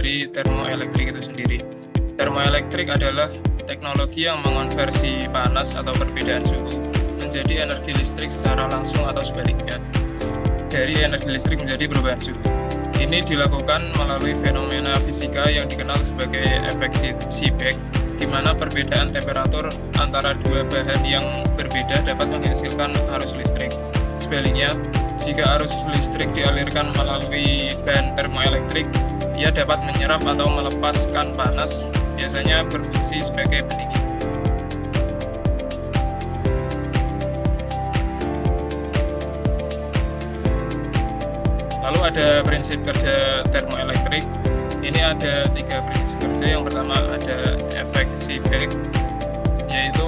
dari termoelektrik itu sendiri. Termoelektrik adalah teknologi yang mengonversi panas atau perbedaan suhu menjadi energi listrik secara langsung atau sebaliknya, dari energi listrik menjadi perubahan suhu. Ini dilakukan melalui fenomena fisika yang dikenal sebagai efek Seebeck, di mana perbedaan temperatur antara dua bahan yang berbeda dapat menghasilkan arus listrik. Sebaliknya, jika arus listrik dialirkan melalui bahan termoelektrik, ia dapat menyerap atau melepaskan panas, biasanya berfungsi sebagai pendingin. Lalu ada prinsip kerja termoelektrik. Ini ada 3 prinsip kerja. Yang pertama ada efek Seebeck, yaitu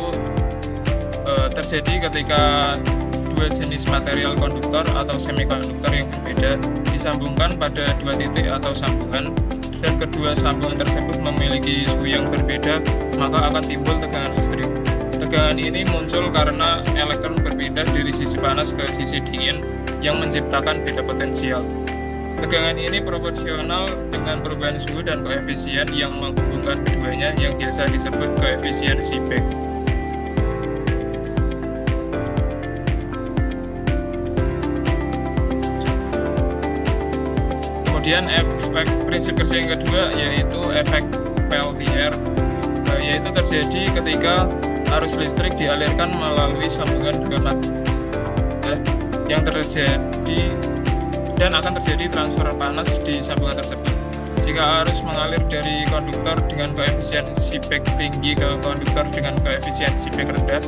terjadi ketika dua jenis material konduktor atau semikonduktor yang berbeda disambungkan pada 2 titik atau sambungan, dan kedua sambungan tersebut memiliki suhu yang berbeda, maka akan timbul tegangan listrik. Tegangan ini muncul karena elektron berpindah dari sisi panas ke sisi dingin yang menciptakan beda potensial. Tegangan ini proporsional dengan perubahan suhu dan koefisien yang menghubungkan keduanya, yang biasa disebut koefisien Seebeck. Kemudian efek prinsip kerja yang kedua yaitu efek Peltier, yaitu terjadi ketika arus listrik dialirkan melalui sambungan dua material yang terjadi dan akan terjadi transfer panas di sambungan tersebut. Jika arus mengalir dari konduktor dengan koefisien Seebeck tinggi ke konduktor dengan koefisien Seebeck rendah,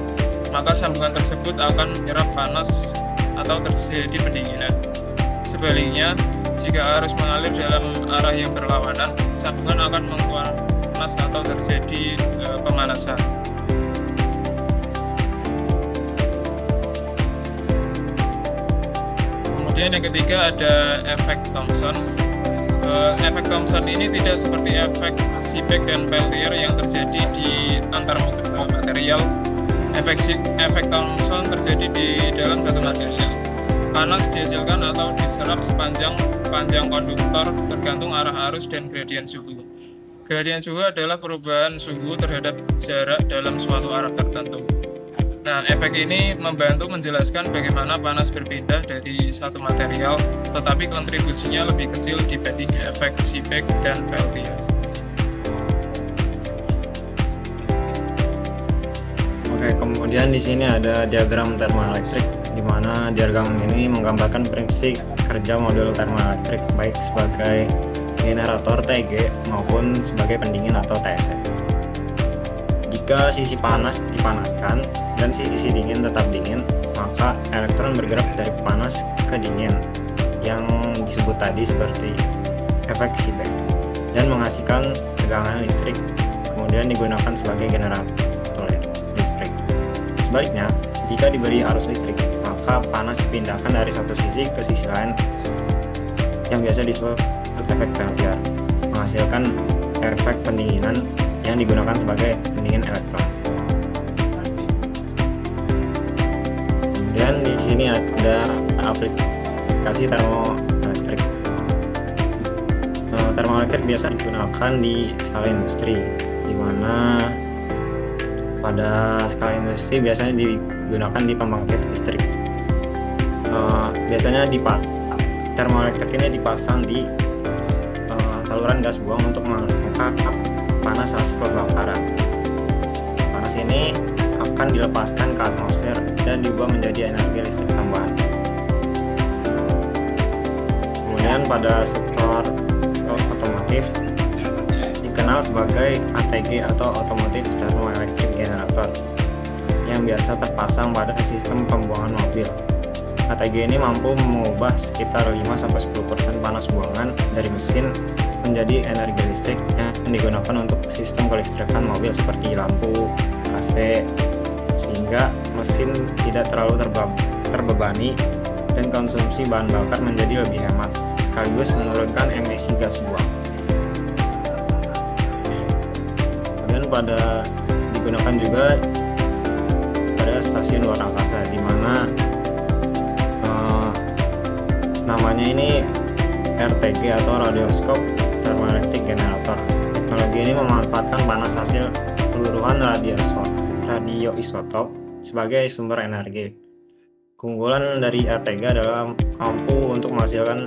maka sambungan tersebut akan menyerap panas atau terjadi pendinginan. Sebaliknya, jika arus mengalir dalam arah yang berlawanan, sambungan akan mengeluarkan panas atau terjadi pemanasan. Kemudian yang ketiga ada efek Thomson. Efek Thomson ini tidak seperti efek Seebeck dan Peltier yang terjadi di antar material. Efek Thomson terjadi di dalam satu material. Panas dihasilkan atau diserap sepanjang konduktor tergantung arah arus dan gradien suhu. Gradien suhu adalah perubahan suhu terhadap jarak dalam suatu arah tertentu. Nah, efek ini membantu menjelaskan bagaimana panas berpindah dari satu material, tetapi kontribusinya lebih kecil dibanding efek Seebeck dan Peltier. Oke, kemudian di sini ada diagram termoelektrik, di mana diagram ini menggambarkan prinsip kerja modul termoelektrik baik sebagai generator TG maupun sebagai pendingin atau TSE. Jika sisi panas dipanaskan dan sisi dingin tetap dingin, maka elektron bergerak dari panas ke dingin yang disebut tadi seperti efek Seebeck dan menghasilkan tegangan listrik, kemudian digunakan sebagai generator listrik. Sebaliknya, jika diberi arus listrik, maka panas dipindahkan dari satu sisi ke sisi lain yang biasa disebut efek Peltier, menghasilkan efek pendinginan yang digunakan sebagai pendingin elektron. Kemudian di sini ada aplikasi termoelektrik. Termoelektrik biasa digunakan di skala industri, di mana pada skala industri biasanya digunakan di pembangkit listrik. Biasanya termoelektrik ini dipasang di saluran gas buang untuk mengangkat panas hasil pembakaran. Panas ini akan dilepaskan ke atmosfer dan diubah menjadi energi listrik tambahan. Kemudian pada sektor otomotif dikenal sebagai ATG atau Automotive Thermoelectric Generator yang biasa terpasang pada sistem pembuangan mobil. ATG ini mampu mengubah sekitar 5-10% panas buangan dari mesin menjadi energi listrik yang digunakan untuk sistem kelistrikan mobil seperti lampu, AC, sehingga mesin tidak terlalu terbebani dan konsumsi bahan bakar menjadi lebih hemat, sekaligus menurunkan emisi gas buang. Kemudian digunakan juga pada stasiun luar angkasa, di mana namanya ini RTG atau Radioscope Thermoelectric Generator. memanfaatkan panas hasil peluruhan radioisotop sebagai sumber energi. Keunggulan dari RTG adalah mampu untuk menghasilkan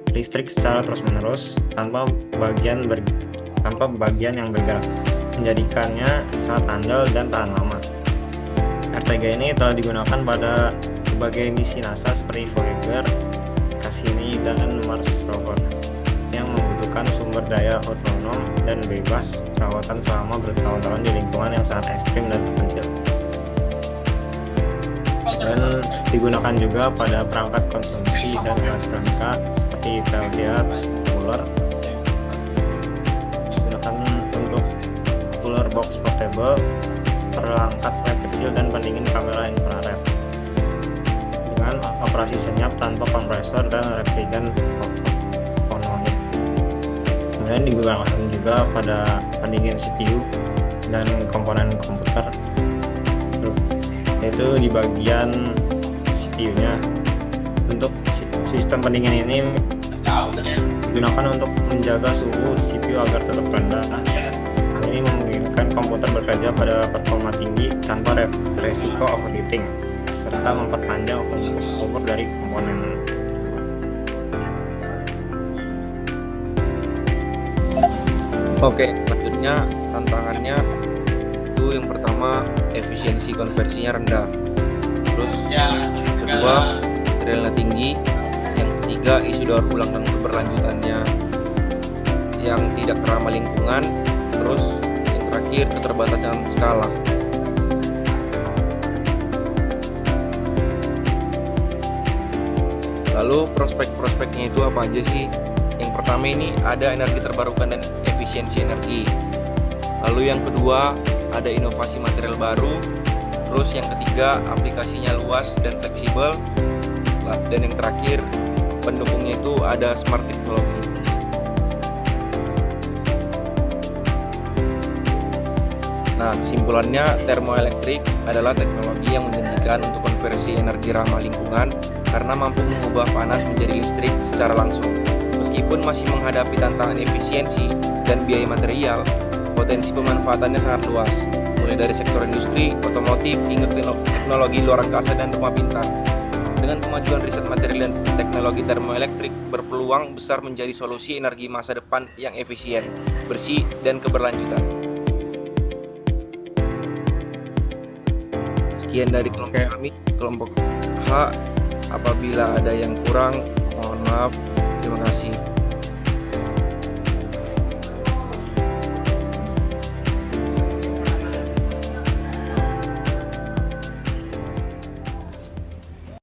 listrik secara terus-menerus tanpa bagian yang bergerak, menjadikannya sangat andal dan tahan lama. RTG ini telah digunakan pada berbagai misi NASA seperti Voyager, Cassini, dan Mars rover yang membutuhkan sumber daya otonom dan bebas perawatan selama bertahun-tahun di lingkungan yang sangat ekstrim dan terpencil. Dan digunakan juga pada perangkat konsumsi dan elektronika seperti VLDA, cooler. Digunakan untuk cooler box portable, perangkat web kecil, dan pendingin kamera infrared dengan operasi senyap tanpa kompresor dan refrigerant fotonik. Kemudian digunakan juga pada pendingin CPU dan komponen komputer, yaitu di bagian CPU-nya. Untuk sistem pendingin ini digunakan untuk menjaga suhu CPU agar tetap rendah. Hal ini memungkinkan komputer bekerja pada performa tinggi tanpa resiko overheating, serta memperpanjang umur dari komponen. Oke, selanjutnya tantangannya itu yang pertama efisiensi konversinya rendah, terus kedua materialnya tinggi, yang ketiga isu daur ulang dan keberlanjutannya yang tidak ramah lingkungan, terus yang terakhir keterbatasan skala. Lalu prospek-prospeknya itu apa aja sih? Yang pertama ini ada energi terbarukan dan efisiensi energi. Lalu yang kedua ada inovasi material baru. Terus yang ketiga aplikasinya luas dan fleksibel. Dan yang terakhir pendukungnya itu ada smart technology. Nah, kesimpulannya termoelektrik adalah teknologi yang menjanjikan untuk konversi energi ramah lingkungan karena mampu mengubah panas menjadi listrik secara langsung. Meskipun masih menghadapi tantangan efisiensi dan biaya material, potensi pemanfaatannya sangat luas, mulai dari sektor industri, otomotif, hingga teknologi luar angkasa dan rumah pintar. Dengan kemajuan riset material dan teknologi termoelektrik berpeluang besar menjadi solusi energi masa depan yang efisien, bersih, dan keberlanjutan. Sekian dari kelompok kami, kelompok H. Apabila ada yang kurang, mohon maaf. Terima kasih.